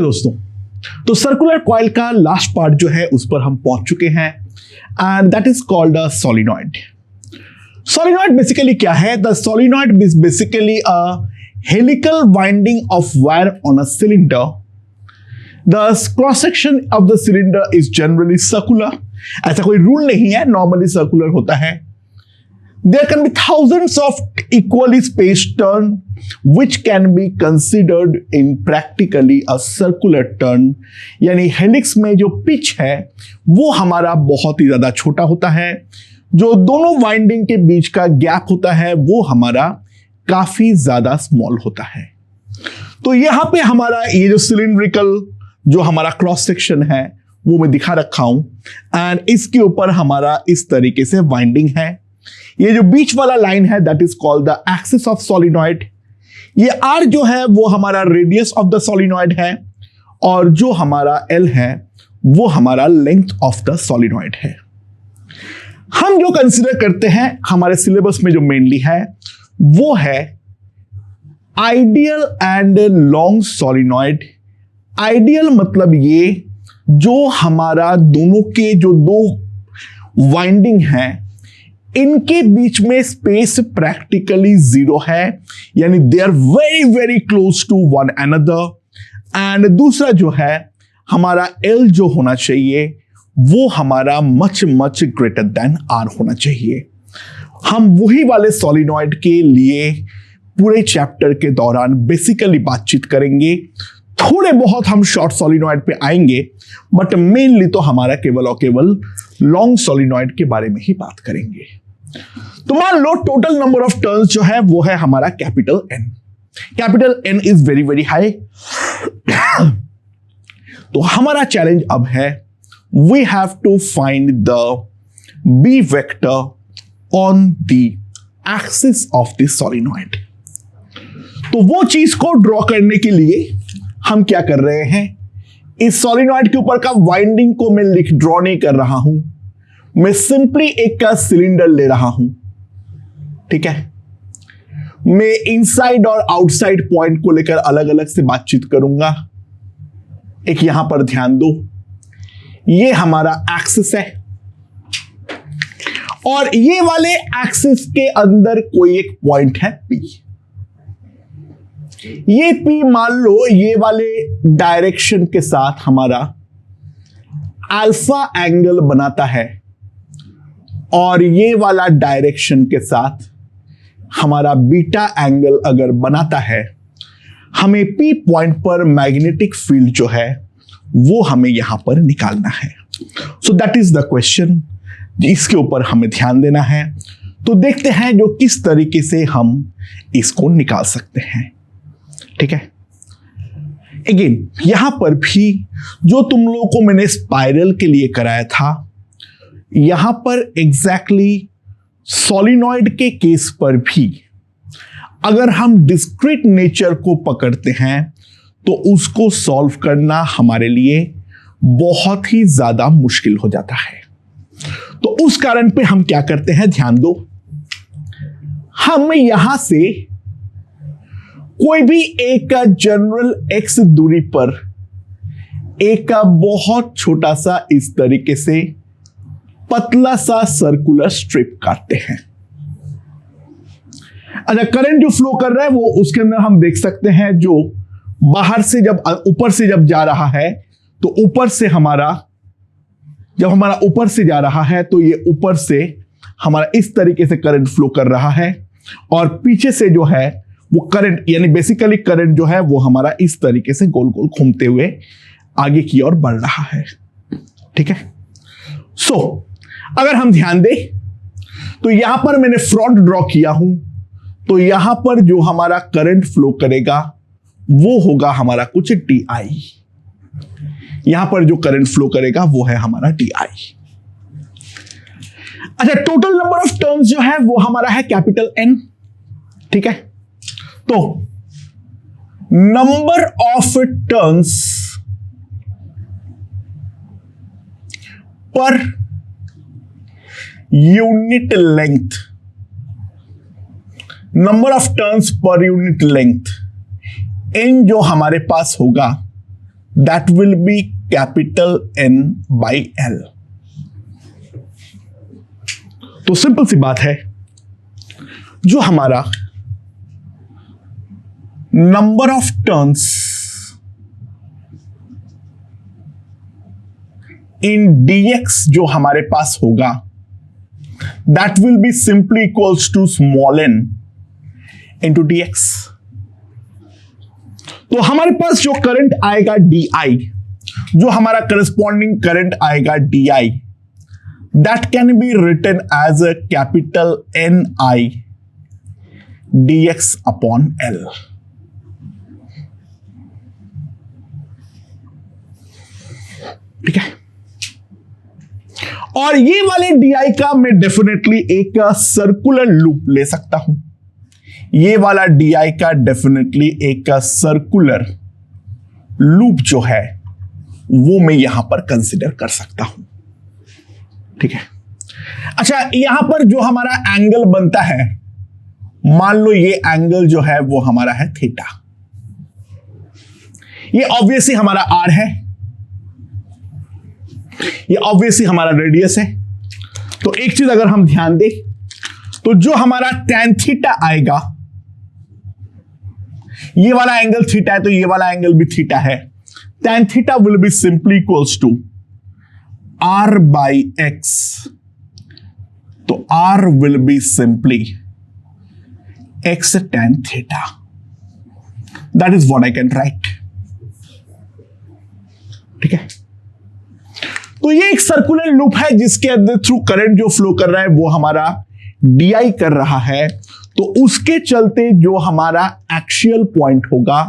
दोस्तों, तो circular coil का लास्ट पार्ट जो है उस पर हम पहुंच चुके हैं and that is called a solenoid. Solenoid basically क्या है? The solenoid is basically a helical winding of wire on a cylinder. The cross section of the cylinder is generally circular. ऐसा कोई रूल नहीं है, नॉर्मली सर्कुलर होता है। There can be thousands of equally spaced turn which can be considered in practically a circular turn। यानी helix में जो pitch है वो हमारा बहुत ही ज्यादा छोटा होता है, जो दोनों वाइंडिंग के बीच का गैप होता है वो हमारा काफी ज्यादा स्मॉल होता है। तो यहां पे हमारा ये जो सिलिंड्रिकल जो हमारा क्रॉस सेक्शन है वो मैं दिखा रखा हूं एंड इसके ऊपर हमारा इस तरीके से वाइंडिंग है। ये जो बीच वाला लाइन है that is called the axis of solenoid. ये आर जो है वो हमारा रेडियस ऑफ द सोलिनॉइड है और जो हमारा एल है वो हमारा लेंथ ऑफ द सोलिनॉइड है। हम जो कंसीडर करते हैं हमारे सिलेबस में जो मेनली है वो है ideal and long solenoid. Ideal मतलब ये जो हमारा दोनों के जो दो वाइंडिंग हैं इनके बीच में स्पेस प्रैक्टिकली जीरो है, यानी they are very very close to one another. And दूसरा जो है हमारा एल जो होना चाहिए वो हमारा much much greater than r होना चाहिए। हम वही वाले सोलिनॉइड के लिए पूरे चैप्टर के दौरान बेसिकली बातचीत करेंगे। थोड़े बहुत हम शॉर्ट सोलिनॉइड पे आएंगे बट मेनली तो हमारा केवल और केवल लॉन्ग सोलिनॉइड के बारे में ही बात करेंगे। तो मान लो टोटल नंबर ऑफ टर्न्स जो है वो है हमारा capital n. Capital n is very very high. तो हमारा चैलेंज अब है we have to find the b vector on the axis of the solenoid. तो वो चीज को ड्रॉ करने के लिए हम क्या कर रहे हैं, इस सोलिनॉइड के ऊपर का वाइंडिंग को मैं ड्रॉ नहीं कर रहा हूं, मैं सिंपली एक का सिलेंडर ले रहा हूं। ठीक है, मैं इनसाइड और आउटसाइड पॉइंट को लेकर अलग अलग से बातचीत करूंगा। एक यहां पर ध्यान दो, ये हमारा एक्सिस है और ये वाले एक्सिस के अंदर कोई एक पॉइंट है P। ये P मान लो ये वाले डायरेक्शन के साथ हमारा अल्फा एंगल बनाता है और ये वाला डायरेक्शन के साथ हमारा बीटा एंगल अगर बनाता है, हमें P पॉइंट पर मैग्नेटिक फील्ड जो है वो हमें यहां पर निकालना है। So that is the question, इसके ऊपर हमें ध्यान देना है। तो देखते हैं जो किस तरीके से हम इसको निकाल सकते हैं। ठीक है, अगेन यहां पर भी जो तुम लोगों को मैंने स्पाइरल के लिए कराया था, यहां पर एग्जैक्टली सोलिनॉइड के केस पर भी अगर हम डिस्क्रीट नेचर को पकड़ते हैं तो उसको सॉल्व करना हमारे लिए बहुत ही ज्यादा मुश्किल हो जाता है। तो उस कारण पे हम क्या करते हैं, ध्यान दो, हम यहां से कोई भी एक जनरल एक्स दूरी पर एक का बहुत छोटा सा इस तरीके से पतला सा सर्कुलर स्ट्रिप काटते हैं। अच्छा, करंट जो फ्लो कर रहा है वो उसके अंदर हम देख सकते हैं, जो बाहर से जब ऊपर से जब जा रहा है तो ऊपर से हमारा जब हमारा ऊपर से जा रहा है तो ये ऊपर से हमारा इस तरीके से करंट फ्लो कर रहा है और पीछे से जो है वो करंट यानी बेसिकली करंट जो है वो हमारा इस तरीके से गोल गोल घूमते हुए आगे की ओर बढ़ रहा है। ठीक है, सो अगर हम ध्यान दें तो यहां पर मैंने फ्रंट ड्रॉ किया हूं, तो यहां पर जो हमारा करंट फ्लो करेगा वो होगा हमारा कुछ DI। यहां पर जो करंट फ्लो करेगा वो है हमारा DI। अच्छा, टोटल नंबर ऑफ टर्न्स जो है वो हमारा है कैपिटल N। ठीक है, तो number of turns per unit length, number of turns per unit length, N जो हमारे पास होगा that will be capital N by L. तो सिंपल सी बात है, जो हमारा number of turns in dx जो हमारे पास होगा, that will be simply equals to small n into dx. तो हमारे पास जो करंट आएगा di, जो हमारा करस्पॉन्डिंग करंट आएगा di, that can be written as a capital Ni dx upon L. ठीक है, और ये वाले di का मैं डेफिनेटली एक सर्कुलर लूप ले सकता हूं। ये वाला di का डेफिनेटली एक सर्कुलर लूप जो है वो मैं यहां पर कंसिडर कर सकता हूं। ठीक है, अच्छा, यहां पर जो हमारा एंगल बनता है, मान लो ये एंगल जो है वो हमारा है थीटा। ये ऑब्वियसली हमारा r है, ये ऑब्वियसली हमारा रेडियस है। तो एक चीज अगर हम ध्यान दें तो जो हमारा tan थीटा आएगा, ये वाला एंगल थीटा है तो ये वाला एंगल भी थीटा है। tan theta will be simply equals to r by x। तो r will be simply x tan theta. That is what I can write. ठीक है, तो ये एक सर्कुलर लूप है जिसके अंदर थ्रू करंट जो फ्लो कर रहा है वो हमारा di कर रहा है। तो उसके चलते जो हमारा एक्सियल पॉइंट होगा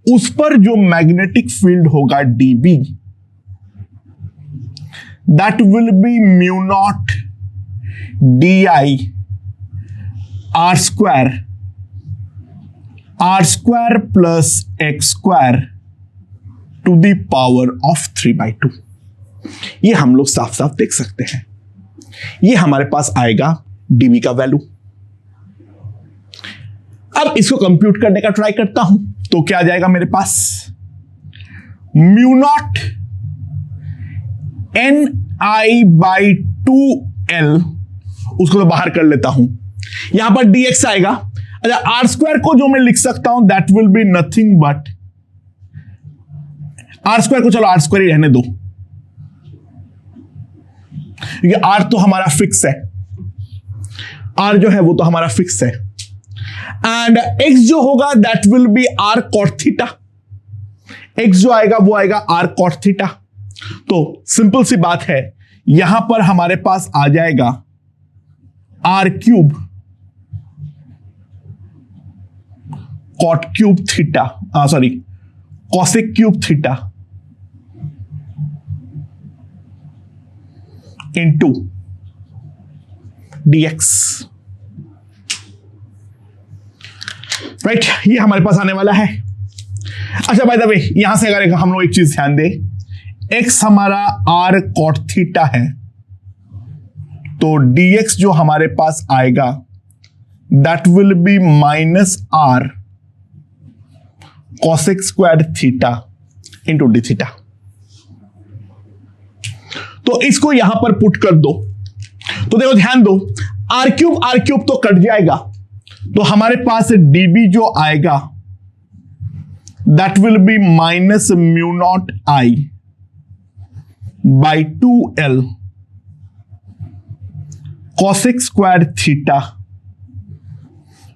उस पर जो मैग्नेटिक फील्ड होगा dB, that will be mu naught di r square plus x square to the power of 3/2। ये हम लोग साफ साफ देख सकते हैं। ये हमारे पास आएगा dB का वैल्यू। अब इसको कंप्यूट करने का ट्राई करता हूं तो क्या आ जाएगा मेरे पास, म्यू नॉट Ni/2L, उसको तो बाहर कर लेता हूं, यहां पर dx आएगा। अच्छा, आर स्क्वायर को जो मैं लिख सकता हूं that will be nothing but, r square को चलो आर स्क्वायर ही रहने दो, क्योंकि आर तो हमारा फिक्स है, आर जो है वो तो हमारा फिक्स है। एंड एक्स जो होगा that will be r cot theta, x जो आएगा वो आएगा आर कॉट थीटा। तो सिंपल सी बात है, यहां पर हमारे पास आ जाएगा r cube cot cube theta, sorry cosec cube theta into dx। Right, ये हमारे पास आने वाला है। अच्छा, बाय द वे यहां से अगर हम लोग एक चीज ध्यान दें, x हमारा r cot थीटा है तो dx जो हमारे पास आएगा that will B minus r cosec square theta into D theta. तो इसको यहां पर पुट कर दो तो देखो ध्यान दो, आर क्यूब तो कट जाएगा, तो हमारे पास dB जो आएगा that will B minus mu not I by 2L cosec square theta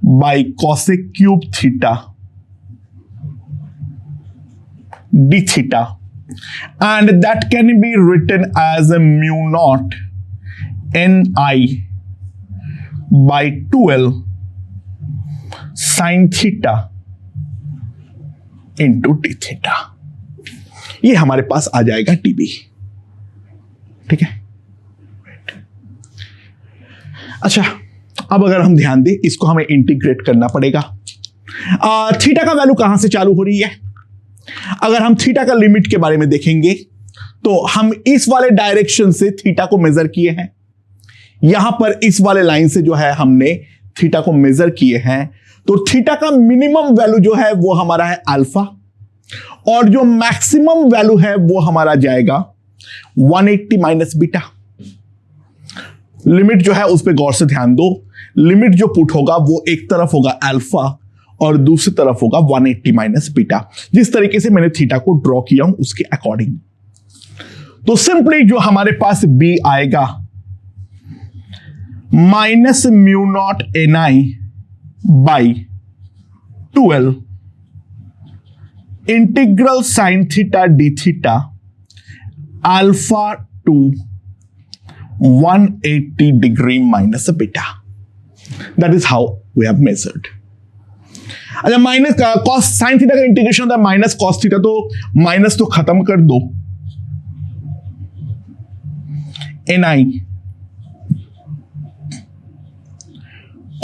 by cosec cube theta d theta, and that can be written as a mu naught Ni by 2L sin theta into d theta। ये हमारे पास आ जाएगा dB। ठीक है, अच्छा, अब अगर हम ध्यान दें, इसको हमें इंटीग्रेट करना पड़ेगा। थीटा का वैल्यू कहां से चालू हो रही है, अगर हम थीटा का लिमिट के बारे में देखेंगे तो हम इस वाले डायरेक्शन से थीटा को मेजर किए हैं, यहां पर इस वाले लाइन से जो है हमने थीटा को मेजर किए हैं। तो थीटा का मिनिमम वैल्यू जो है वो हमारा है अल्फा, और जो मैक्सिमम वैल्यू है वो हमारा जाएगा 180 माइनस बीटा। लिमिट जो है उस पर गौर से ध्यान दो। लिमिट जो पुट होगा वो एक तरफ होगा अल्फा और दूसरी तरफ होगा 180 माइनस बीटा। जिस तरीके से मैंने थीटा को ड्रॉ किया हूं उसके अकॉर्डिंग। तो सिंपली जो हमारे पास बी आएगा minus mu naught N I by 12 integral sine theta d theta alpha to 180 degree minus beta. That is how we have measured. अच्छा, माइनस कॉस साइन थीटा का इंटीग्रेशन होता है माइनस कॉस थीटा, तो minus तो खत्म कर दो। N I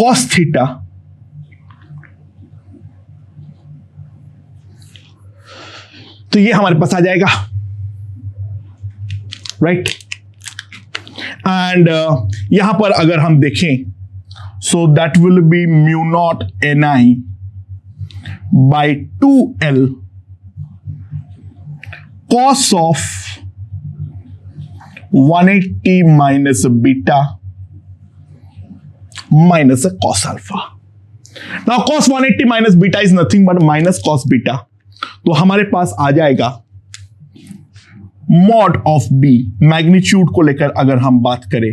cos theta तो ये हमारे पास आ जाएगा, राइट। एंड यहां पर अगर हम देखें so that will be mu naught N I by 2l cos of 180 minus beta minus cos alpha. Now cos 180 minus beta is nothing but minus cos beta. तो हमारे पास आ जाएगा मॉड ऑफ बी, मैग्नीट्यूड को लेकर अगर हम बात करें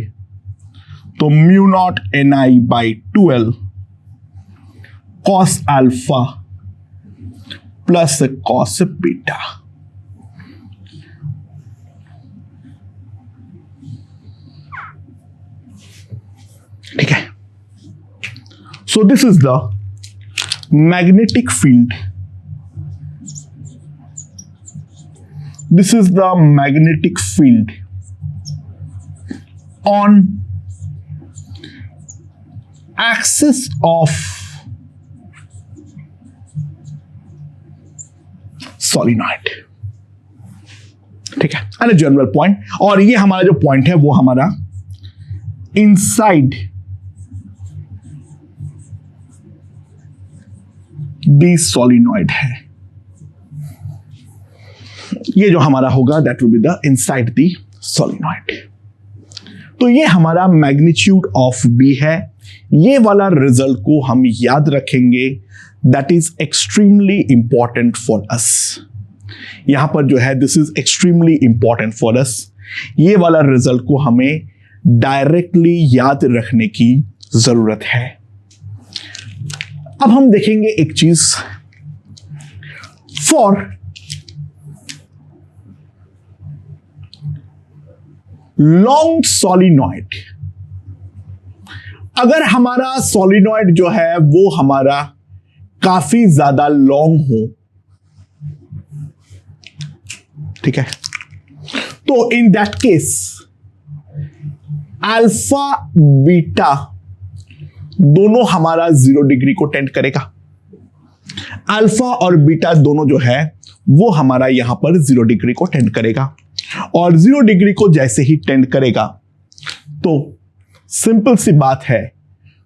तो mu naught N I by 12 cos alpha plus cos beta. ठीक है। So this is the magnetic field. This is the magnetic field on axis of solenoid। ठीक है, एंड जनरल पॉइंट। और ये हमारा जो पॉइंट है वो हमारा इनसाइड द सोलिनॉइड है। ये जो हमारा होगा that will be the inside the solenoid. तो ये हमारा मैग्नीट्यूड ऑफ बी है। ये वाला रिजल्ट को हम याद रखेंगे, that is extremely important for us. यहां पर जो है this is extremely important for us. ये वाला रिजल्ट को हमें डायरेक्टली याद रखने की जरूरत है। अब हम देखेंगे एक चीज, फॉर लॉन्ग सोलिनॉइड, अगर हमारा सोलिनॉइड जो है वो हमारा काफी ज्यादा लॉन्ग हो, ठीक है, तो in that case alpha beta दोनों हमारा 0 डिग्री को टेंड करेगा। अल्फा और बीटा दोनों जो है वो हमारा यहां पर 0 डिग्री को टेंड करेगा। और 0 डिग्री को जैसे ही टेंड करेगा तो सिंपल सी बात है,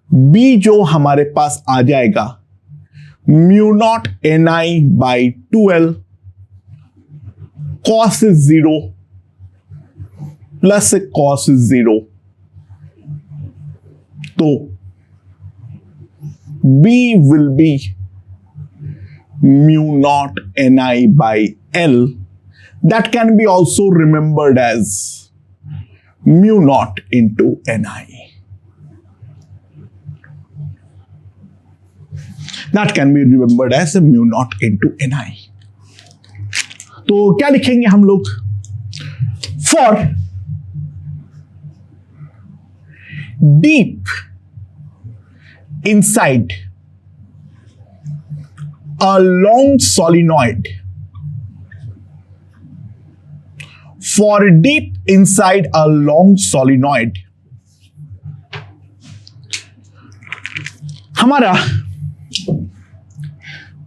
बी जो हमारे पास आ जाएगा mu naught N I by 12 cos 0 plus cos 0। तो b will be mu naught N I by l, that can be also remembered as mu naught into ni। That can be remembered as mu naught into ni। तो क्या लिखेंगे हम लोग? For deep inside a long solenoid, for deep inside a long solenoid, हमारा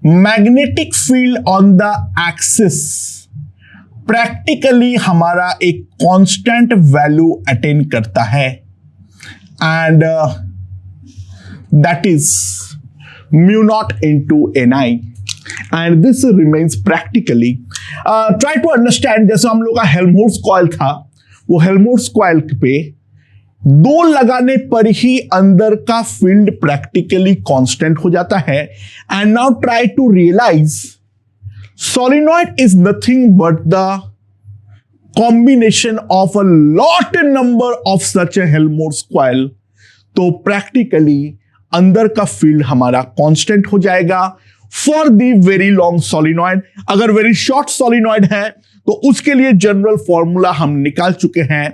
magnetic field on the axis practically हमारा एक constant value attain करता है, and that is mu naught into n I. And this remains practically. Try to understand, जैसे हम लोग का Helmholtz coil था, वो हेल्महोल्ट्ज कॉइल पे 2 लगाने पर ही अंदर का फील्ड प्रैक्टिकली कांस्टेंट हो जाता है। And now try to realize solenoid is nothing but the combination of a lot number of such a Helmholtz coil. तो प्रैक्टिकली अंदर का फील्ड हमारा कांस्टेंट हो जाएगा for the very long solenoid. अगर वेरी शॉर्ट सोलिनॉइड है तो उसके लिए जनरल फॉर्मूला हम निकाल चुके हैं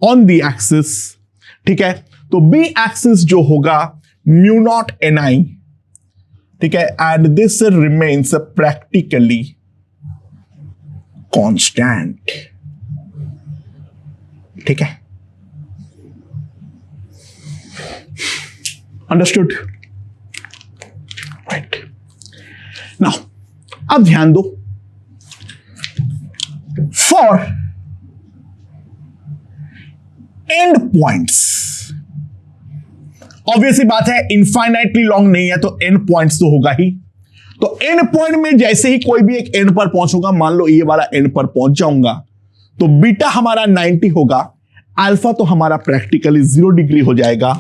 ऑन द एक्सिस, ठीक है। तो बी एक्सिस जो होगा म्यू नॉट एन आई, ठीक है, and this remains practically constant, ठीक है। Understood, right. नाउ अब ध्यान दो, फॉर एंड पॉइंट्स, ऑब्वियसली बात है इनफाइनाइटली लॉन्ग नहीं है तो एंड पॉइंट्स तो होगा ही। तो एंड पॉइंट में जैसे ही कोई भी एक एंड पर पहुंचूंगा, मान लो ये वाला एंड पर पहुंच जाऊंगा, तो बीटा हमारा 90 होगा, अल्फा तो हमारा प्रैक्टिकली 0 डिग्री हो जाएगा।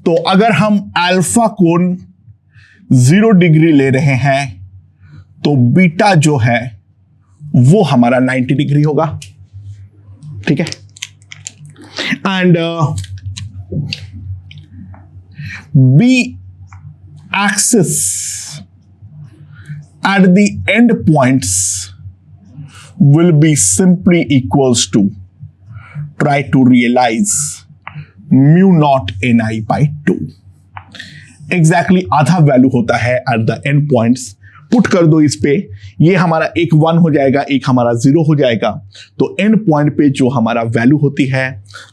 तो अगर हम अल्फा कोण 0 डिग्री ले रहे हैं तो बीटा जो है वो हमारा 90 डिग्री होगा, ठीक है। And b axis at the end points will be simply equals to, try to realize, mu naught ni by 2। Exactly आधा वैल्यू होता है eight the end points. Put कर दो इस पे, ये हमारा एक 1 हो जाएगा, एक हमारा 0 हो जाएगा। तो एंड पॉइंट पे जो हमारा वैल्यू होती है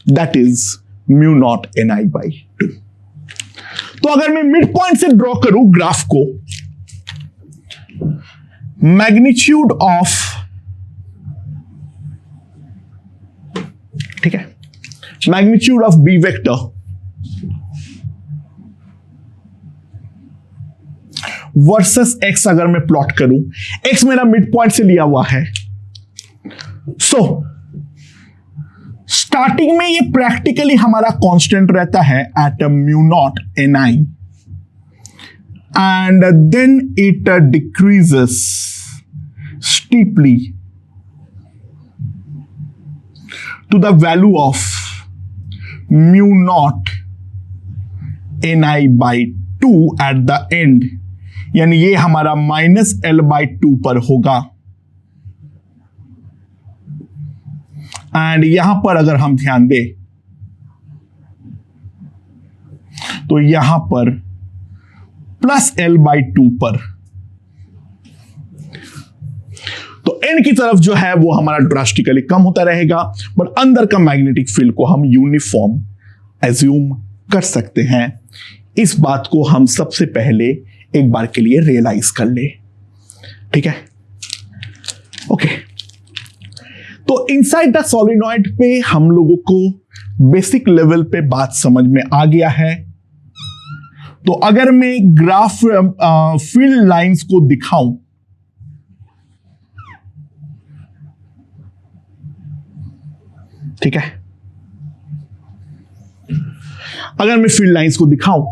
that is mu naught ni by 2। तो अगर मैं मिड पॉइंट से ड्रॉ करूं ग्राफ को, मैग्नीट्यूड ऑफ, ठीक है, magnitude of b vector versus x अगर मैं प्लॉट करूं, एक्स मेरा मिड पॉइंट से लिया हुआ है। सो स्टार्टिंग में ये प्रैक्टिकली हमारा कांस्टेंट रहता है at mu naught N I, and then it decreases steeply to the value of mu naught ni by 2 at the end, यानी ये हमारा -L/2 पर होगा। एंड यहां पर अगर हम ध्यान दें तो यहां पर +L/2 पर, तो एंड की तरफ जो है वो हमारा ड्रास्टिकली कम होता रहेगा, बट अंदर का मैग्नेटिक फील्ड को हम यूनिफॉर्म एज्यूम कर सकते हैं। इस बात को हम सबसे पहले एक बार के लिए रियलाइज कर ले, ठीक है, ओके। तो इनसाइड द सोलिनॉइड पे हम लोगों को बेसिक लेवल पे बात समझ में आ गया है। तो अगर मैं ग्राफ फील्ड लाइंस को दिखाऊं, ठीक है, अगर मैं फील्ड लाइंस को दिखाऊं,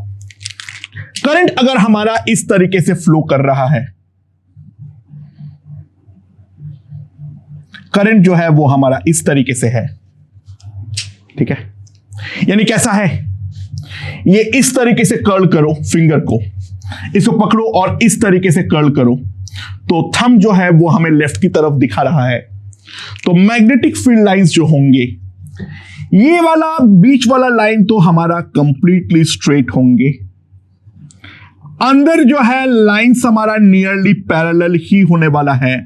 करंट अगर हमारा इस तरीके से फ्लो कर रहा है, करंट जो है वो हमारा इस तरीके से है, ठीक है, यानी कैसा है, ये इस तरीके से कर्ल करो, फिंगर को इसको पकड़ो और इस तरीके से कर्ल करो, तो थंब जो है वो हमें लेफ्ट की तरफ दिखा रहा है। तो मैग्नेटिक फील्ड लाइंस जो होंगे, ये वाला बीच वाला लाइन तो हमारा कंप्लीटली स्ट्रेट होंगे, अंदर जो है लाइंस हमारा नियरली पैरेलल ही होने वाला है,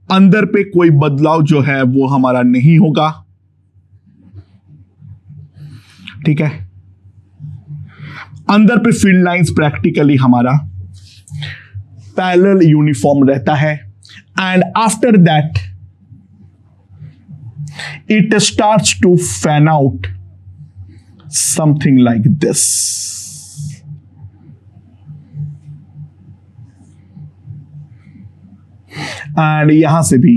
अंदर पे कोई बदलाव जो है वो हमारा नहीं होगा, ठीक है। अंदर पे फील्ड लाइंस प्रैक्टिकली हमारा पैरेलल यूनिफॉर्म रहता है, and after that it starts to fan out something like this, and यहां से भी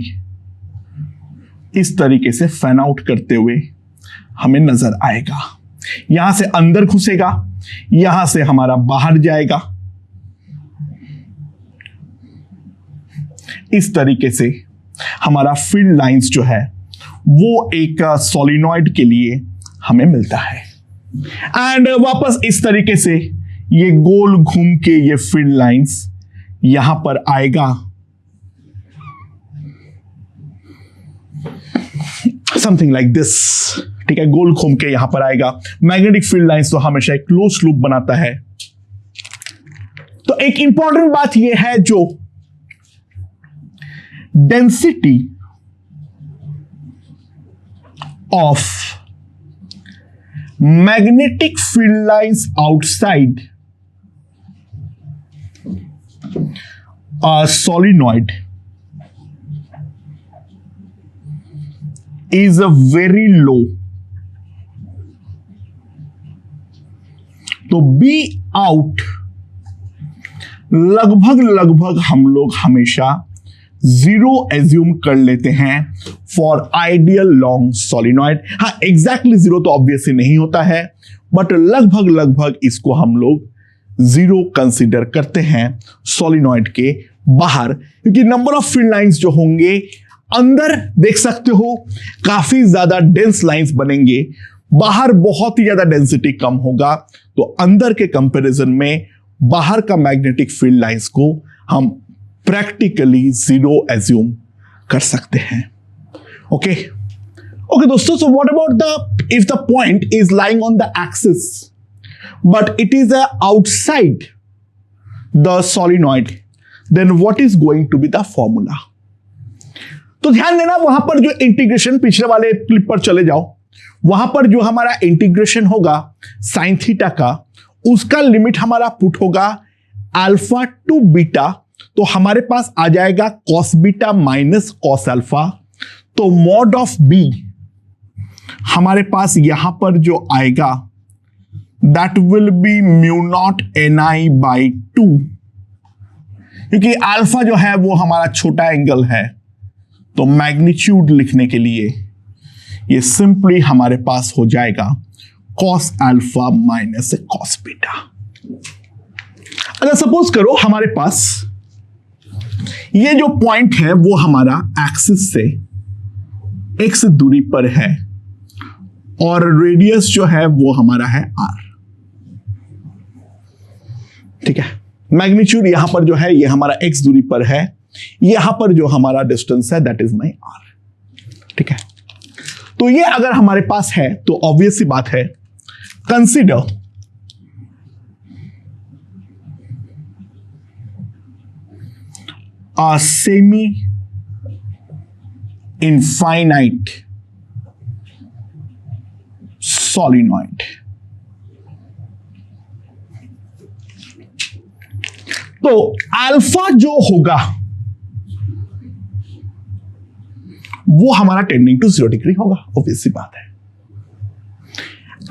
इस तरीके से फैन आउट करते हुए हमें नजर आएगा। यहां से अंदर घुसेगा, यहां से हमारा बाहर जाएगा। इस तरीके से हमारा फील्ड लाइंस जो है वो एक सोलिनॉइड के लिए हमें मिलता है। एंड वापस इस तरीके से ये गोल घूम के ये फील्ड लाइंस यहां पर आएगा। समथिंग लाइक दिस, ठीक है, गोल घूम के यहां पर आएगा। मैग्नेटिक फील्ड लाइंस तो हमेशा एक क्लोज लूप बनाता है। तो एक इंपॉर्टेंट बात यह है, जो density of magnetic field lines outside a solenoid is a very low. तो B out लगभग हम लोग हमेशा 0 एज्यूम कर लेते हैं फॉर आइडियल लॉन्ग सोलिनॉइड। हाँ, एग्जैक्टली 0 तो ऑब्वियसली नहीं होता है, बट लगभग इसको हम लोग 0 कंसीडर करते हैं सोलिनॉइड के बाहर, क्योंकि नंबर ऑफ फील्ड लाइंस जो होंगे अंदर देख सकते हो काफी ज्यादा डेंस लाइंस बनेंगे, बाहर बहुत ही ज्यादा डेंसिटी कम होगा। तो अंदर के कंपैरिजन में बाहर का मैग्नेटिक फील्ड लाइंस को हम प्रैक्टिकली 0 एज्यूम कर सकते हैं। ओके दोस्तों, so what about the if the point is lying on the axis but it is outside the solenoid, then what is going to be the formula? तो ध्यान देना, वहां पर जो इंटीग्रेशन, पिछले वाले क्लिप पर चले जाओ, वहां पर जो हमारा इंटीग्रेशन होगा साइन थीटा का, उसका लिमिट हमारा पुट होगा अल्फा टू बीटा। तो हमारे पास आ जाएगा cos beta minus cos alpha. तो मॉड ऑफ बी हमारे पास यहां पर जो आएगा that will be mu naught ni by 2, क्योंकि अल्फा जो है वो हमारा छोटा एंगल है, तो मैग्नीट्यूड लिखने के लिए ये सिंपली हमारे पास हो जाएगा cos alpha minus cos beta. अगर सपोज करो हमारे पास ये जो पॉइंट है वो हमारा एक्सिस से x दूरी पर है और रेडियस जो है वो हमारा है r, ठीक है। मैग्नीट्यूड यहां पर जो है ये हमारा x दूरी पर है, यहां पर जो हमारा डिस्टेंस है दैट इज माई r, ठीक है। तो ये अगर हमारे पास है तो ऑब्वियस सी बात है, consider a semi infinite solenoid। तो अल्फा जो होगा वो हमारा टेंडिंग टू 0 डिग्री होगा, ऑब्वियस सी बात है।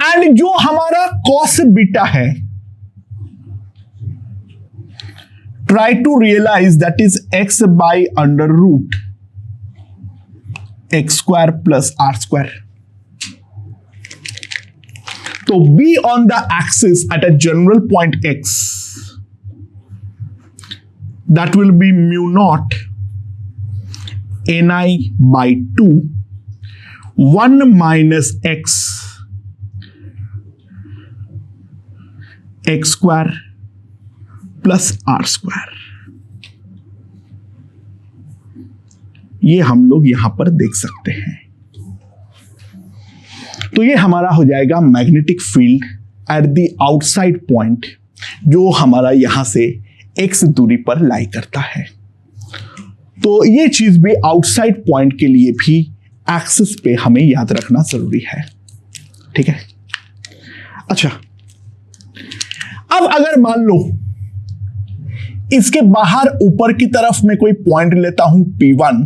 एंड जो हमारा कॉस बीटा है, try to realize that is x by under root x square plus r square. तो b on the axis at a general point x, that will be mu naught ni by 2 1 minus x square plus r square। ये हम लोग यहां पर देख सकते हैं। तो ये हमारा हो जाएगा magnetic field at the outside point, जो हमारा यहां से x दूरी पर लाई करता है। तो ये चीज भी आउटसाइड पॉइंट के लिए भी एक्सिस पे हमें याद रखना जरूरी है, ठीक है। अच्छा, अब अगर मान लो इसके बाहर ऊपर की तरफ में कोई पॉइंट लेता हूं P1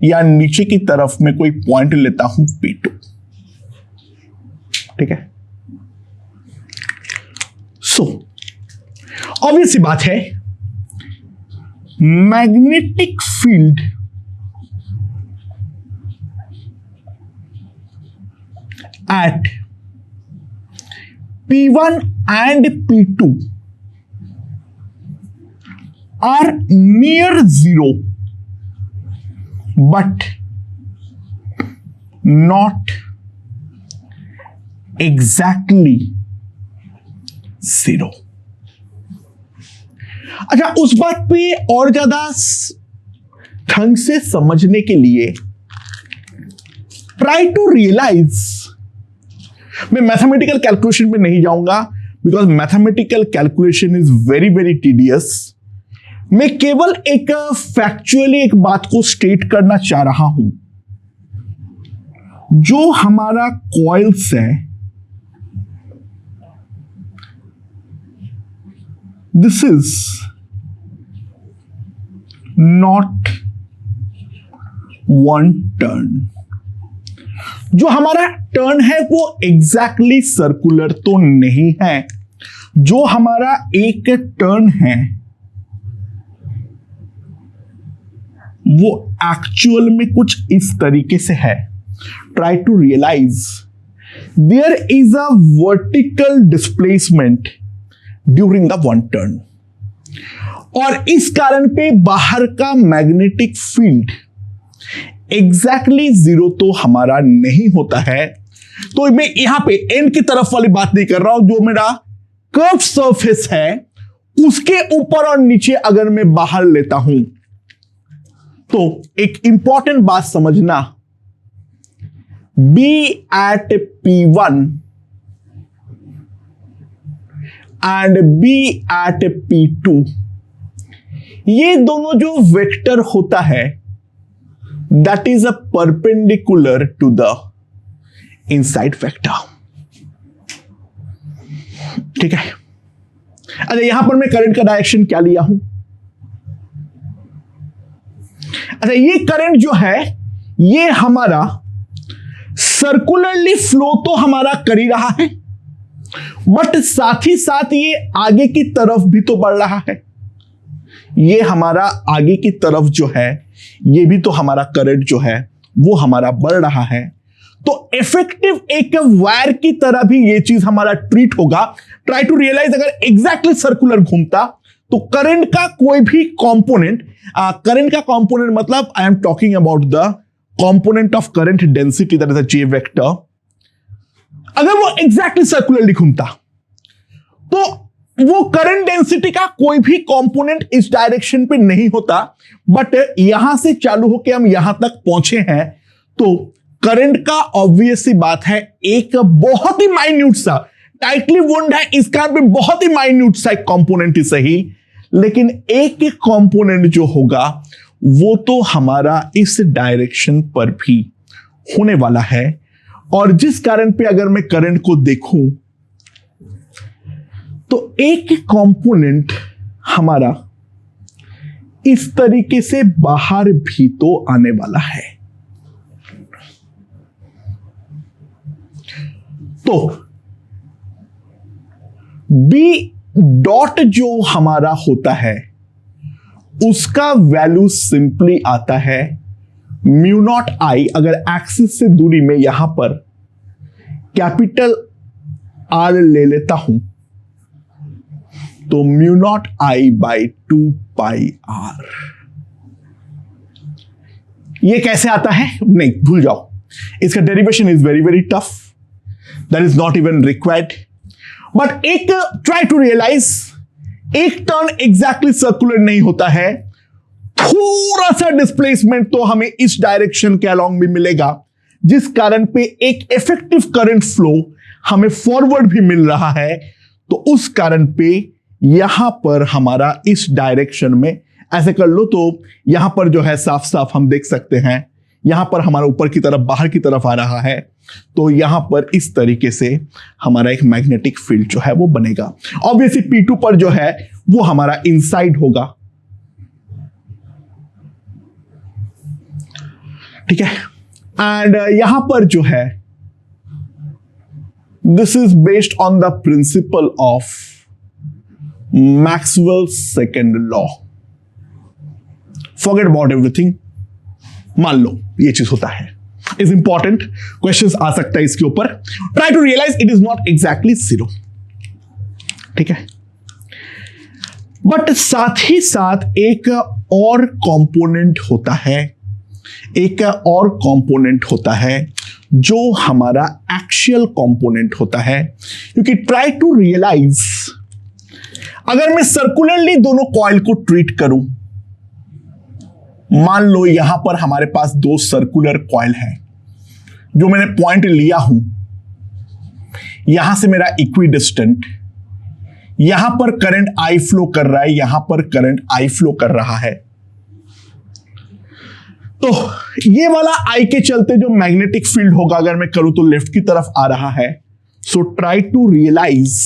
या नीचे की तरफ में कोई पॉइंट लेता हूं P2, ठीक है। सो ऑब्वियस सी बात है, magnetic field at P1 and P2 are near zero but not exactly zero। अच्छा, उस बात पे और ज्यादा ढंग से समझने के लिए ट्राई टू रियलाइज, मैं मैथमेटिकल कैलकुलेशन पे नहीं जाऊंगा because mathematical calculation is very very tedious. मैं केवल एक फैक्चुअली एक बात को स्टेट करना चाह रहा हूं। जो हमारा कॉइल्स है, this is not one turn. जो हमारा टर्न है वो एग्जैक्टली सर्कुलर तो नहीं है। जो हमारा एक टर्न है वो एक्चुअल में कुछ इस तरीके से है। Try to realize there is a vertical displacement during the one turn, और इस कारण पे बाहर का मैग्नेटिक फील्ड एग्जैक्टली जीरो तो हमारा नहीं होता है। तो मैं यहां पे एन की तरफ वाली बात नहीं कर रहा हूं। जो मेरा कर्व सरफेस है उसके ऊपर और नीचे अगर मैं बाहर लेता हूं तो एक इंपॉर्टेंट बात समझना, b at P1 and b at P2, ये दोनों जो वेक्टर होता है that is a perpendicular to the inside vector। ठीक है। अच्छा, यहां पर मैं करंट का डायरेक्शन क्या लिया हूं? अच्छा, ये करंट जो है ये हमारा सर्कुलरली फ्लो तो हमारा कर ही रहा है, बट साथ ही साथ ये आगे की तरफ भी तो बढ़ रहा है। ये हमारा आगे की तरफ जो है ये भी तो हमारा करंट जो है वो हमारा बढ़ रहा है। तो इफेक्टिव एक वायर की तरह भी ये चीज हमारा ट्रीट होगा। ट्राई टू रियलाइज, अगर एग्जैक्टली सर्कुलर घूमता तो करंट का कोई भी कंपोनेंट, करंट का कंपोनेंट मतलब I am talking about the component of current density, that is a J vector. अगर वो एग्जैक्टली सर्कुलरली घूमता तो वो करंट डेंसिटी का कोई भी कंपोनेंट इस डायरेक्शन पे नहीं होता, बट यहां से चालू होकर हम यहां तक पहुंचे हैं तो करंट का ऑब्वियस सी बात है एक बहुत ही माइन्यूट सा, टाइटली वुंड है इसका भी बहुत ही माइन्यूट सा एक कंपोनेंट ही सही, लेकिन एक एक कंपोनेंट जो होगा वो तो हमारा इस डायरेक्शन पर भी होने वाला है। और जिस कारण पे अगर मैं करंट को देखूं तो एक कंपोनेंट हमारा इस तरीके से बाहर भी तो आने वाला है। तो बी डॉट जो हमारा होता है उसका वैल्यू सिंपली आता है म्यू नॉट आई। अगर एक्सिस से दूरी में यहां पर कैपिटल आर ले लेता हूं तो mu not I by 2πr। ये कैसे आता है? नहीं, भूल जाओ, इसका derivation is very very tough, that is not even required. But एक ट्राई टू रियलाइज, एक टर्न एग्जैक्टली सर्कुलर नहीं होता है, थोड़ा सा डिस्प्लेसमेंट तो हमें इस डायरेक्शन के अलोंग भी मिलेगा, जिस कारण पे एक इफेक्टिव करंट फ्लो हमें फॉरवर्ड भी मिल रहा है। तो उस कारण पे यहां पर हमारा इस डायरेक्शन में ऐसे कर लो तो यहां पर जो है साफ साफ हम देख सकते हैं यहां पर हमारा ऊपर की तरफ बाहर की तरफ आ रहा है। तो यहां पर इस तरीके से हमारा एक मैग्नेटिक फील्ड जो है वो बनेगा। ऑब्वियसली P2 पर जो है वो हमारा इनसाइड होगा। ठीक है। एंड यहां पर जो है this is based on the principle of Maxwell second law. Forget about everything, मान लो ये चीज होता है। इज इंपॉर्टेंट, क्वेश्चंस आ सकता है इसके ऊपर। Try to realise it is not exactly zero, ठीक है। बट साथ ही साथ एक और कंपोनेंट होता है, एक और कंपोनेंट होता है जो हमारा एक्चुअल कंपोनेंट होता है। क्योंकि ट्राई टू रियलाइज, अगर मैं सर्कुलरली दोनों कॉइल को ट्रीट करूं, मान लो यहां पर हमारे पास दो सर्कुलर कॉइल है, जो मैंने पॉइंट लिया हूं, यहां से मेरा इक्विडिस्टेंट, यहां पर करंट आई फ्लो कर रहा है, यहां पर करंट आई फ्लो कर रहा है। तो ये वाला आई के चलते जो मैग्नेटिक फील्ड होगा, अगर मैं करूं तो लेफ्ट की तरफ आ रहा है। सो ट्राई टू रियलाइज,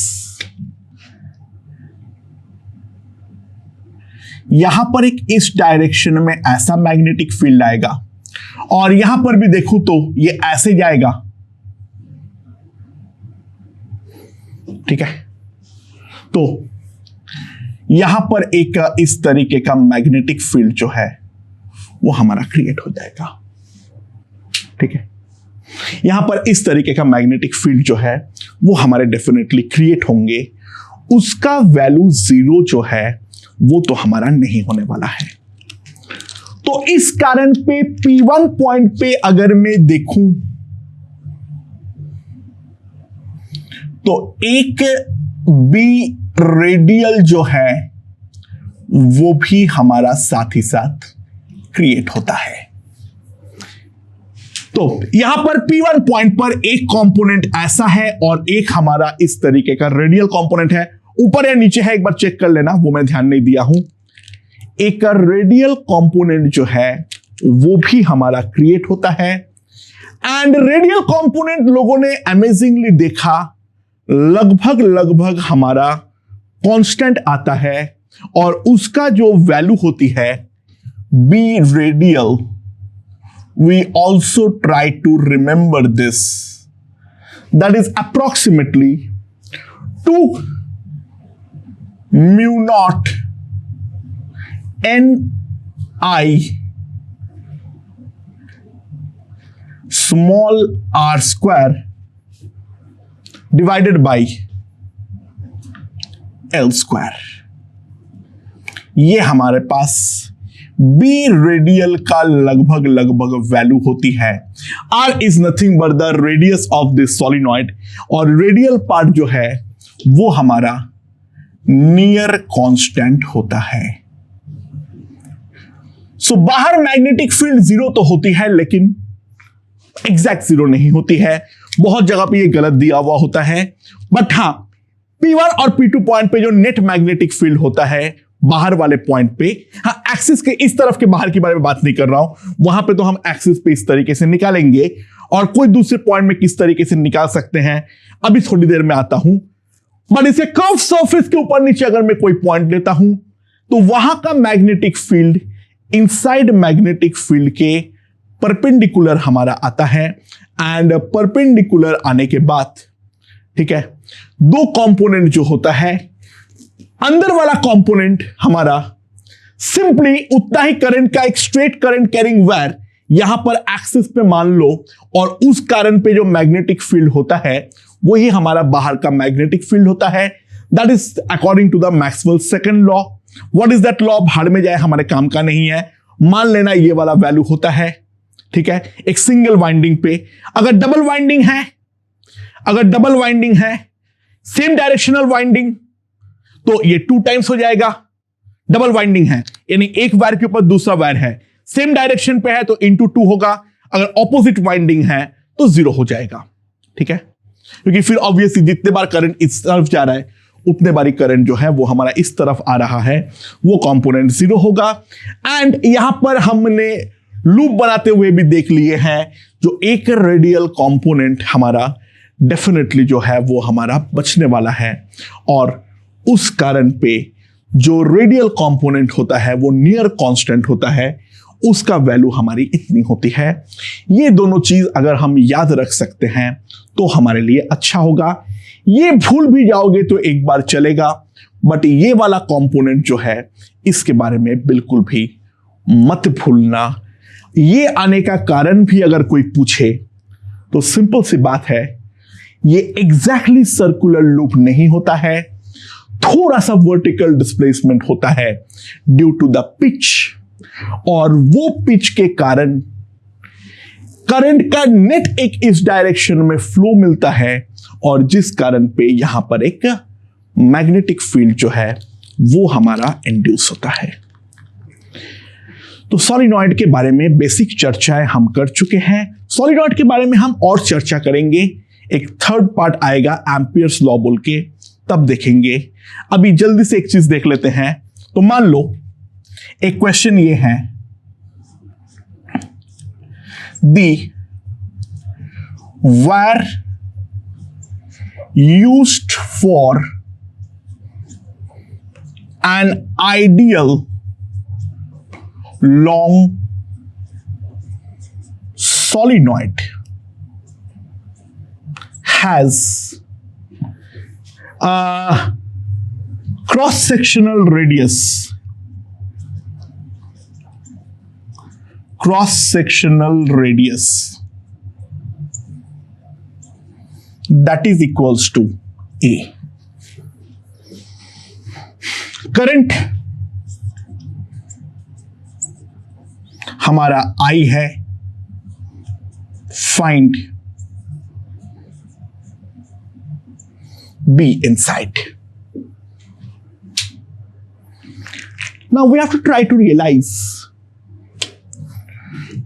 यहां पर एक इस डायरेक्शन में ऐसा मैग्नेटिक फील्ड आएगा, और यहां पर भी देखूं तो ये ऐसे जाएगा, ठीक है। तो यहां पर एक इस तरीके का मैग्नेटिक फील्ड जो है वो हमारा क्रिएट हो जाएगा, ठीक है। यहां पर इस तरीके का मैग्नेटिक फील्ड जो है वो हमारे डेफिनेटली क्रिएट होंगे। उसका वैल्यू जीरो जो है वो तो हमारा नहीं होने वाला है। तो इस कारण पे P1 पॉइंट पे अगर मैं देखूं तो एक बी रेडियल जो है वो भी हमारा साथ ही साथ क्रिएट होता है। तो यहां पर P1 पॉइंट पर एक कंपोनेंट ऐसा है और एक हमारा इस तरीके का रेडियल कंपोनेंट है। ऊपर या नीचे है, एक बार चेक कर लेना, वो मैं ध्यान नहीं दिया हूं। एक रेडियल कंपोनेंट जो है वो भी हमारा क्रिएट होता है। एंड रेडियल कंपोनेंट लोगों ने अमेजिंगली देखा, लगभग हमारा कांस्टेंट आता है, और उसका जो वैल्यू होती है b radial, we also try to remember this, that is approximately 2 mu naught n I small r square divided by L square। ये हमारे पास बी रेडियल का लगभग वैल्यू होती है। R is nothing but the radius of this solenoid, और radial part जो है वो हमारा नियर कांस्टेंट होता है। सो बाहर मैग्नेटिक फील्ड जीरो तो होती है, लेकिन एग्जैक्ट जीरो नहीं होती है। बहुत जगह पे ये गलत दिया हुआ होता है। बट हां, P1 और P2 पॉइंट पे जो नेट मैग्नेटिक फील्ड होता है बाहर वाले पॉइंट पे, हाँ एक्सिस के इस तरफ के बाहर की बारे में बात नहीं कर रहा हूं, वहां पे तो हम एक्सिस पे इस तरीके से निकालेंगे, और कोई दूसरे पॉइंट में किस तरीके से निकाल सकते हैं अभी थोड़ी देर में आता हूं। बट इसे कर्व सरफेस के ऊपर नीचे अगर मैं कोई पॉइंट लेता हूं तो वहां का magnetic field inside magnetic field के परपेंडिकुलर हमारा आता है। एंड परपेंडिकुलर आने के बाद, ठीक है, दो कंपोनेंट जो होता है, अंदर वाला कंपोनेंट हमारा सिंपली उतना ही करंट का एक स्ट्रेट करंट कैरिंग वायर यहां पर एक्सिस पे मान लो, और उस कारण पे जो मैग्नेटिक फील्ड होता है वही हमारा बाहर का मैग्नेटिक फील्ड होता है। That is according to the Maxwell second law. What is that law? भाड़ में जाए, हमारे काम का नहीं है। मान लेना ये वाला वैल्यू होता है, ठीक है, एक सिंगल वाइंडिंग पे। अगर डबल वाइंडिंग है, सेम डायरेक्शनल वाइंडिंग, तो ये 2 टाइम्स हो जाएगा। डबल वाइंडिंग है यानी एक वायर के ऊपर दूसरा वायर है, सेम डायरेक्शन पे है तो इंटू 2 होगा। अगर ऑपोजिट वाइंडिंग है तो 0 हो जाएगा, ठीक है, क्योंकि फिर ऑब्वियसली जितने बार करंट इस तरफ जा रहा है उतने बारी करंट जो है वो हमारा इस तरफ आ रहा है, वो कंपोनेंट 0 होगा। एंड यहां पर हमने लूप बनाते हुए भी देख लिए हैं, जो एक रेडियल कंपोनेंट हमारा डेफिनेटली जो है वो हमारा बचने वाला है, और उस कारण पे जो रेडियल कंपोनेंट होता है वो नियर कांस्टेंट होता है, उसका वैल्यू हमारी इतनी होती है। ये दोनों चीज अगर हम याद रख सकते हैं तो हमारे लिए अच्छा होगा। ये भूल भी जाओगे तो एक बार चलेगा, बट ये वाला कंपोनेंट जो है इसके बारे में बिल्कुल भी मत भूलना। ये आने का कारण भी अगर कोई पूछे तो सिंपल सी बात है, ये एग्जैक्टली सर्कुलर लूप नहीं होता है, थोड़ा सा वर्टिकल डिस्प्लेसमेंट होता है ड्यू टू द पिच, और वो पिच के कारण करंट का नेट एक इस डायरेक्शन में फ्लो मिलता है, और जिस कारण पे यहां पर एक मैग्नेटिक फील्ड जो है वो हमारा इंड्यूस होता है। तो सॉलिनॉइड के बारे में बेसिक चर्चाएं हम कर चुके हैं। सॉलिनॉइड के बारे में हम और चर्चा करेंगे, एक थर्ड पार्ट आएगा एम्पियर्स लॉ बोल के, तब देखेंगे। अभी जल्दी से एक चीज देख लेते हैं। तो मान लो एक क्वेश्चन ये है, दी wire used for an ideal long solenoid has a cross-sectional radius that is equals to A. Current हमारा I है, find B inside. Now we have to try to realize,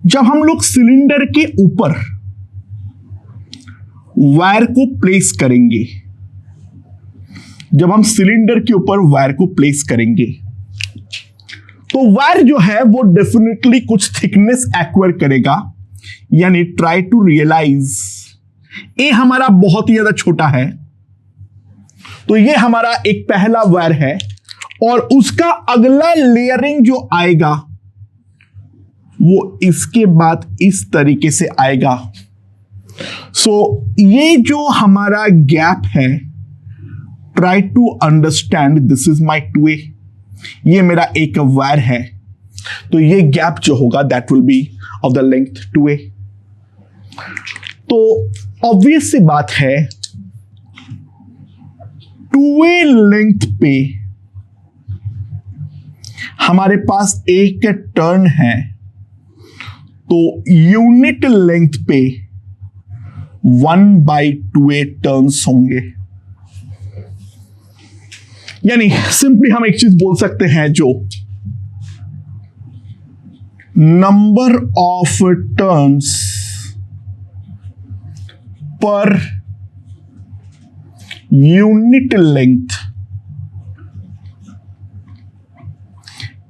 जब हम लोग सिलेंडर के ऊपर वायर को प्लेस करेंगे, जब हम सिलेंडर के ऊपर वायर को प्लेस करेंगे तो वायर जो है वो डेफिनेटली कुछ थिकनेस एक्वायर करेगा, यानी ट्राई टू रियलाइज ए हमारा बहुत ही ज्यादा छोटा है, तो ये हमारा एक पहला वायर है, और उसका अगला लेयरिंग जो आएगा वो इसके बाद इस तरीके से आएगा। सो ये जो हमारा गैप है, try to understand, this is my 2A, ये मेरा एक वायर है, तो ये गैप जो होगा that will B of the length 2A। तो ऑब्वियस सी बात है 2A लेंथ पे हमारे पास एक टर्न है, तो यूनिट लेंथ पे 1/2A टर्न्स होंगे। यानी सिंपली हम एक चीज बोल सकते हैं, जो number of turns per unit length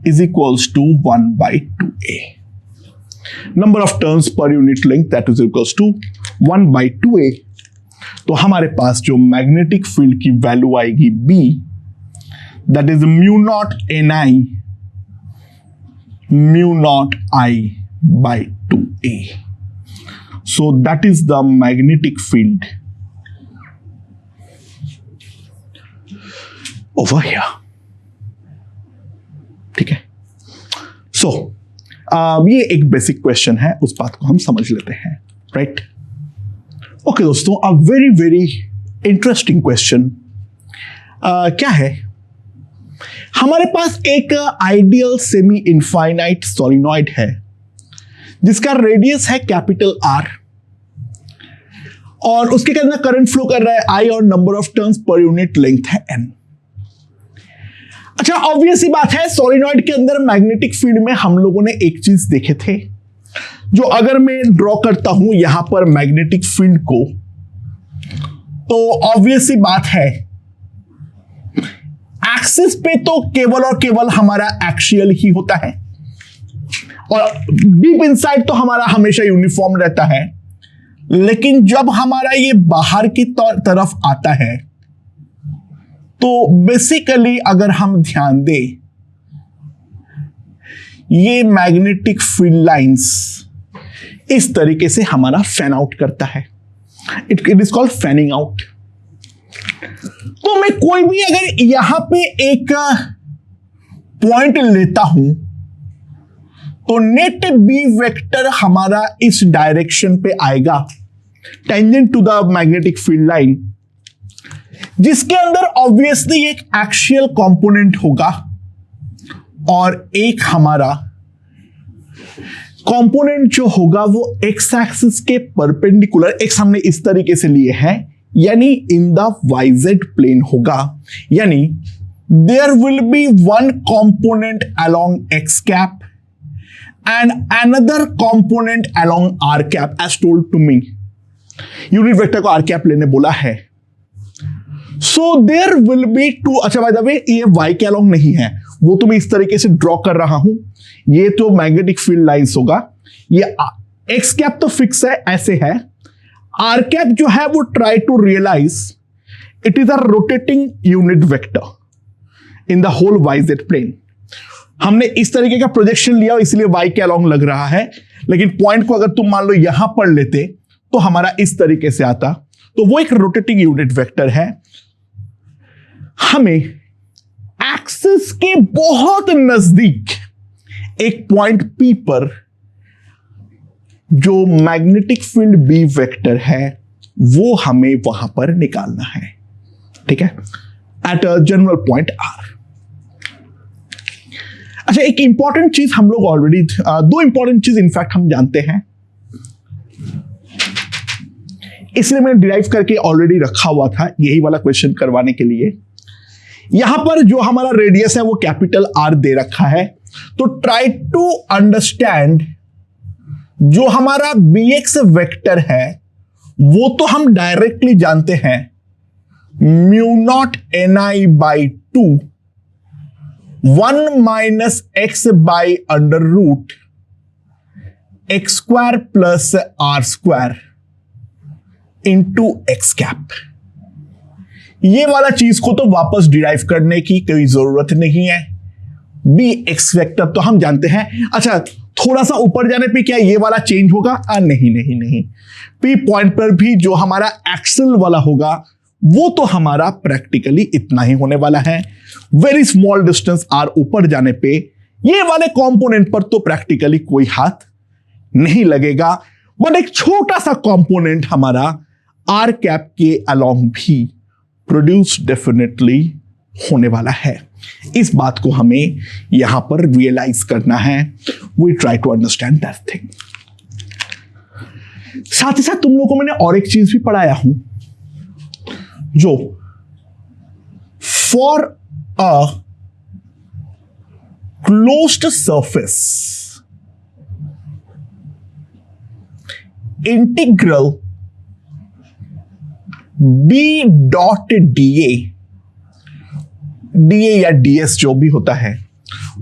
is equals to 1/2A। Number of turns per unit length that is equals to 1/2A। तो हमारे पास जो मैग्नेटिक फील्ड की वैल्यू आएगी B, that is mu naught Ni mu naught I by 2A. So that is the magnetic field over here. ठीक है। So ये एक बेसिक क्वेश्चन है, उस बात को हम समझ लेते हैं, राइट? ओके दोस्तों, a very very interesting question क्या है, हमारे पास एक आइडियल सेमी इनफाइनाइट सॉलिनॉइड है जिसका रेडियस है कैपिटल R, और उसके अंदर करंट फ्लो कर रहा है I, और number of turns per unit length है N। अच्छा, ऑब्वियस ही बात है, सॉलिनॉइड के अंदर मैग्नेटिक फील्ड में हम लोगों ने एक चीज देखे थे, जो अगर मैं ड्रॉ करता हूं यहां पर मैग्नेटिक फील्ड को, तो ऑब्वियस ही बात है एक्सिस पे तो केवल और केवल हमारा एक्सियल ही होता है, और डीप इनसाइड तो हमारा हमेशा यूनिफॉर्म रहता है। लेकिन जब हमारा ये बाहर की तरफ आता है, तो बेसिकली अगर हम ध्यान दें, ये मैग्नेटिक फील्ड लाइंस इस तरीके से हमारा फैन आउट करता है, it is called fanning out. तो मैं कोई भी अगर यहां पे एक पॉइंट लेता हूं, तो नेट बी वेक्टर हमारा इस डायरेक्शन पे आएगा, tangent to the magnetic field line, जिसके अंदर ऑब्वियसली एक एक्सियल कंपोनेंट होगा और एक हमारा कंपोनेंट जो होगा वो एक्स एक्सिस के परपेंडिकुलर, एक्स हमने इस तरीके से लिए हैं, यानी इन द वाईजेड प्लेन होगा, यानी there will be one component along X cap and another component along R cap as told to me. Unit vector को आर कैप लेने बोला है। So there will be two, अच्छा by the way ये Y के along नहीं है, वो तो मैं इस तरीके से ड्रॉ कर रहा हूं, ये तो मैग्नेटिक फील्ड लाइंस होगा, ये एक्स कैप तो फिक्स है ऐसे है, आर कैप जो है वो try to realise it is a rotating unit vector in the whole YZ plane. हमने इस तरीके का प्रोजेक्शन लिया इसलिए वाई के अलोंग लग रहा है, लेकिन पॉइंट को अगर तुम मान लो यहां पढ़ लेते तो हमारा इस तरीके से आता, तो वो एक रोटेटिंग यूनिट वेक्टर है। हमें एक्सिस के बहुत नजदीक एक पॉइंट पी पर जो मैग्नेटिक फील्ड बी वेक्टर है वो हमें वहां पर निकालना है, ठीक है, at a general point R. अच्छा, एक इंपॉर्टेंट चीज हम लोग ऑलरेडी, दो इंपॉर्टेंट चीज इनफैक्ट हम जानते हैं, इसलिए मैंने डिराइव करके ऑलरेडी रखा हुआ था यही वाला क्वेश्चन करवाने के लिए। यहां पर जो हमारा रेडियस है वो कैपिटल आर दे रखा है, तो ट्राई टू अंडरस्टैंड जो हमारा बी एक्स वेक्टर है वो तो हम डायरेक्टली जानते हैं, mu naught N I by 2 1 minus X by under root x square plus are square into X cap. ये वाला चीज को तो वापस डिराइव करने की कोई जरूरत नहीं है, बी एक्स वेक्टर तो हम जानते हैं। अच्छा, थोड़ा सा ऊपर जाने पे क्या ये वाला चेंज होगा? नहीं नहीं नहीं, पी पॉइंट पर भी जो हमारा एक्सल वाला होगा वो तो हमारा प्रैक्टिकली इतना ही होने वाला है। वेरी स्मॉल डिस्टेंस आर ऊपर जाने पे ये वाले कंपोनेंट पर तो प्रैक्टिकली कोई हाथ नहीं लगेगा, बट एक छोटा सा कंपोनेंट हमारा आर कैप के अलोंग भी प्रोड्यूस डेफिनेटली होने वाला है। इस बात को हमें यहां पर रियलाइज करना है। We try to understand that thing. साथ ही साथ तुम लोगों को मैंने और एक चीज भी पढ़ाया हूं, जो for a closed surface integral B dot DA या डीएस जो भी होता है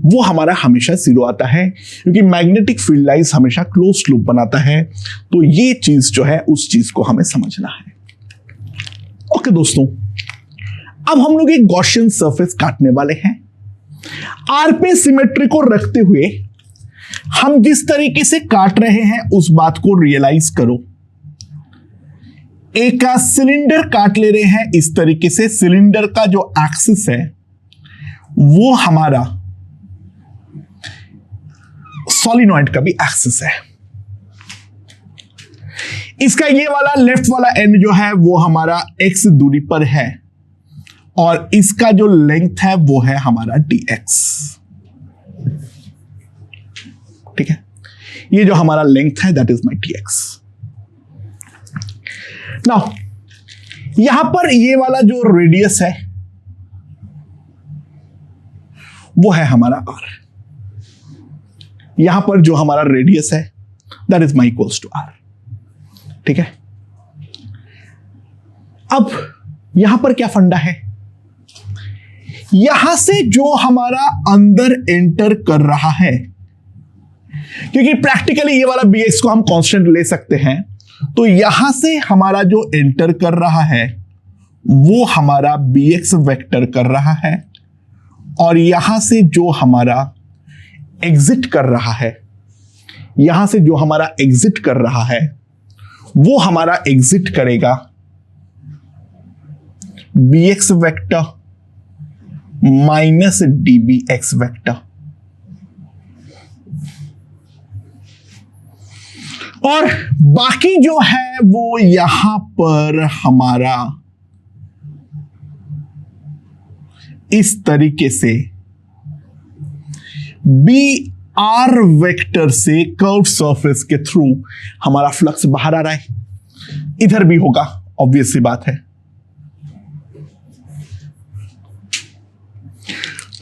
वो हमारा हमेशा जीरो आता है, क्योंकि मैग्नेटिक फील्ड लाइंस हमेशा क्लोज्ड लूप बनाता है। तो ये चीज जो है उस चीज को हमें समझना है। ओके दोस्तों, अब हम लोग एक गॉसियन सरफेस काटने वाले हैं। आर पे सिमेट्री को रखते हुए हम जिस तरीके से काट रहे हैं उस बात को रियलाइज करो। एक सिलेंडर काट ले रहे हैं इस तरीके से, सिलेंडर का जो एक्सिस है वो हमारा सॉलिनॉइड का भी एक्सिस है। इसका ये वाला लेफ्ट वाला एंड जो है वो हमारा एक्स दूरी पर है और इसका जो लेंथ है वो है हमारा dx, ठीक है। ये जो हमारा लेंथ है that is my dx। Now यहां पर ये वाला जो रेडियस है वो है हमारा r। यहां पर जो हमारा रेडियस है that is my equals to r, ठीक है। अब यहां पर क्या फंडा है, यहां से जो हमारा अंदर एंटर कर रहा है, क्योंकि प्रैक्टिकली ये वाला bx को हम कांस्टेंट ले सकते हैं, तो यहां से हमारा जो एंटर कर रहा है वो हमारा bx वेक्टर कर रहा है और यहां से जो हमारा एग्जिट कर रहा है, यहां से जो हमारा एग्जिट कर रहा है वो हमारा एग्जिट करेगा bx vector minus dbx vector. और बाकी जो है वो यहां पर हमारा इस तरीके से बी आर वेक्टर से कर्व सरफेस के थ्रू हमारा फ्लक्स बाहर आ रहा है। इधर भी होगा, ऑब्वियस सी बात है।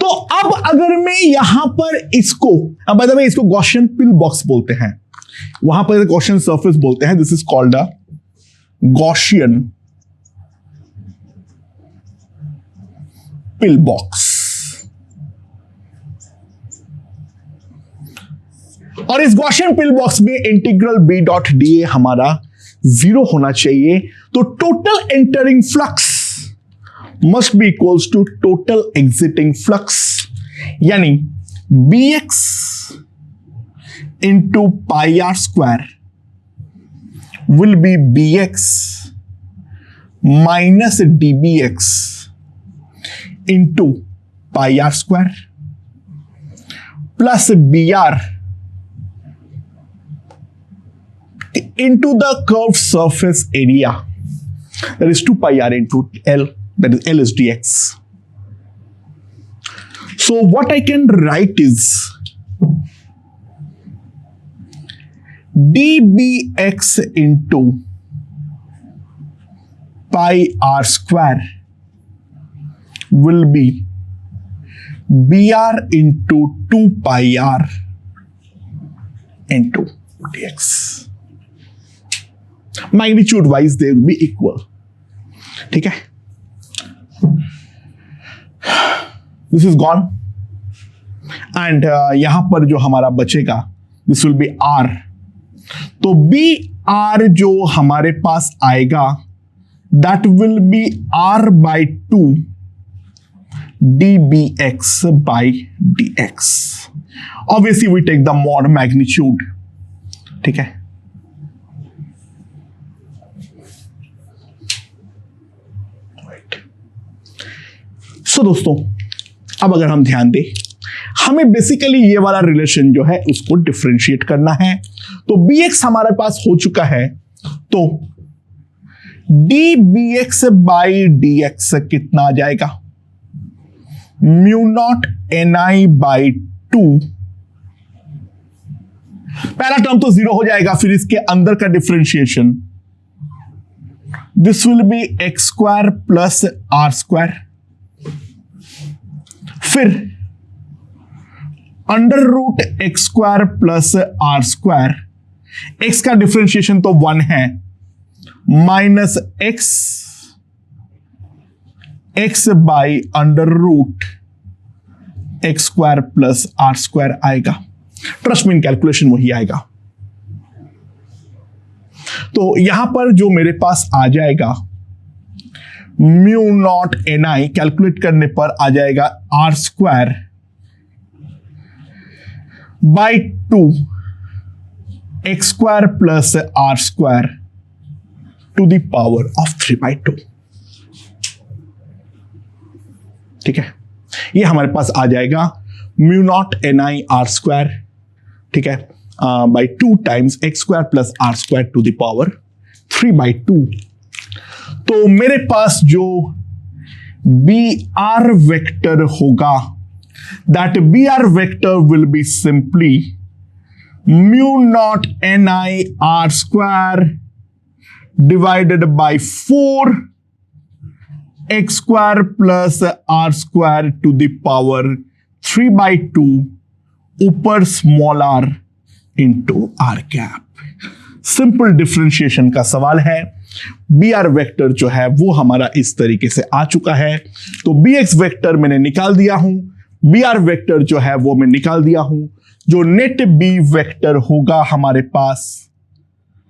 तो अब अगर मैं यहां पर इसको, अब बाय द वे इसको गॉसियन पिल बॉक्स बोलते हैं, वहां पर गॉसियन सरफेस बोलते हैं। This is called a Gaussian pill box. और इस गॉसियन पिल बॉक्स में integral B dot D A हमारा 0 होना चाहिए। तो total entering flux must be equals to total exiting flux, यानी bx into pi r square will be bx minus dbx into pi r square plus br into the curved surface area, that is 2 pi r into L, that is L is dx. So what I can write is dbx into pi r square will be br into 2 pi r into dx. Magnitude wise they will be equal. ठीक है, this is gone and यहां पर जो हमारा बचेगा this will be R. तो B R जो हमारे पास आएगा that will be R by 2 D B X by D X. Obviously we take the mod magnitude. ठीक है, सो दोस्तों अब अगर हम ध्यान दें, हमें बेसिकली ये वाला रिलेशन जो है उसको डिफरेंशिएट करना है। तो bx हमारे पास हो चुका है, तो dbx बाई dx कितना आ जाएगा? Mu naught ni by 2। पहला टर्म तो 0 हो जाएगा, फिर इसके अंदर का differentiation this will be x square plus are square, फिर under root x square plus are square, x का डिफरेंशिएशन तो 1 है, minus x x by under root x square plus are square आएगा। ट्रस्ट मी इन कैलकुलेशन वही आएगा। तो यहां पर जो मेरे पास आ जाएगा mu naught N I, calculate करने पर आ जाएगा R square by 2 X square plus are square to the power of 3/2। ठीक है, ये हमारे पास आ जाएगा mu naught N I R square, ठीक है, by 2 times X square plus are square to the power 3/2। तो मेरे पास जो बी आर वेक्टर होगा that B R vector will be simply mu naught N I R square divided by 4 X square plus are square to the power 3/2 ऊपर small R into R cap. Simple differentiation का सवाल है। B R vector जो है वो हमारा इस तरीके से आ चुका है। तो बी एक्स वेक्टर मैंने निकाल दिया हूं, बी आर वेक्टर जो है वो मैं निकाल दिया हूं। जो नेट बी वेक्टर होगा हमारे पास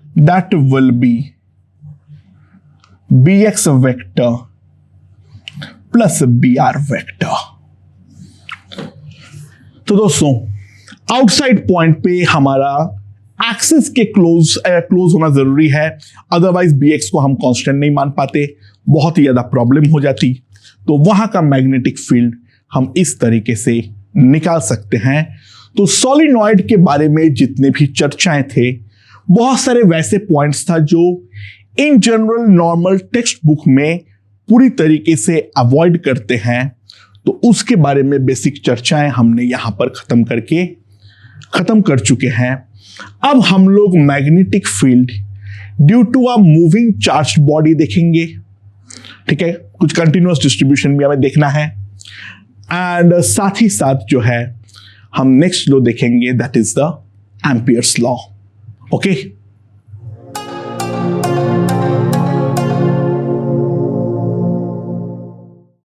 that will be B X vector plus B R vector. तो दोस्तों आउटसाइड पॉइंट पे हमारा एक्सिस के क्लोज होना जरूरी है, अदरवाइज बी एक्स को हम कांस्टेंट नहीं मान पाते, बहुत ही ज्यादा प्रॉब्लम हो जाती। तो वहां का मैग्नेटिक फील्ड हम इस तरीके से निकाल सकते हैं। तो सॉलिनॉइड के बारे में जितने भी चर्चाएं थे बहुत सारे वैसे पॉइंट्स था जो in general normal text book में पूरी तरीके से अवॉइड करते हैं, तो उसके बारे में बेसिक चर्चाएं हमने यहां पर खत्म कर चुके हैं। अब हम लोग magnetic field due to a moving charged body देखेंगे। ठीक है, कुछ कंटिन्यूअस डिस्ट्रीब्यूशन भी हमें देखना है, एंड साथ ही साथ जो है हम नेक्स्ट लॉ देखेंगे, that is the Ampere's law. Okay.